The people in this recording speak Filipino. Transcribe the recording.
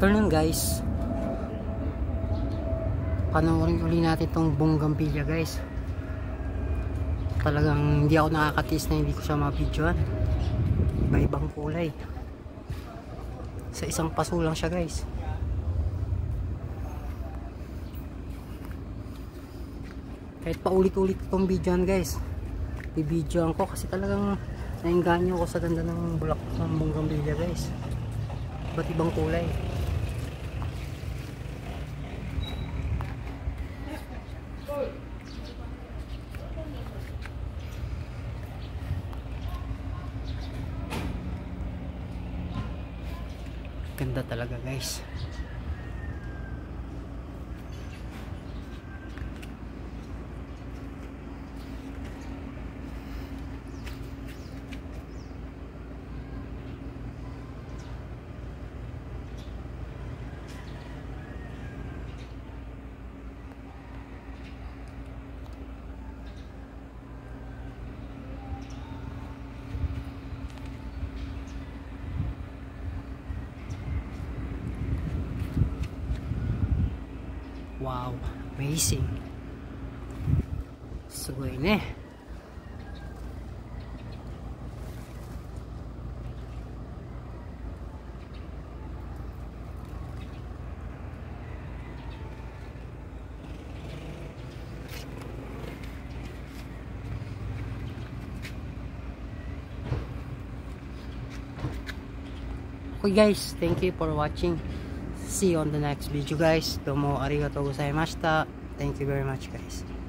afternoon guys. Panoorin uli natin tong bougainvillea guys. Talagang hindi ako nakakatis na hindi ko siya mapidyoan. Iba-ibang kulay. Sa isang paso lang siya guys. Kahit paulit-ulit itong videoan guys, i-videoan ko kasi talagang nainganyo ko sa ganda ng bulaklak ng bougainvillea guys. Iba't ibang kulay. Ganda talaga guys. Wow, amazing. Sugoi ne. Okay guys, thank you for watching. See you on the next video guys. Domo arigatou gozaimashita. Thank you very much guys.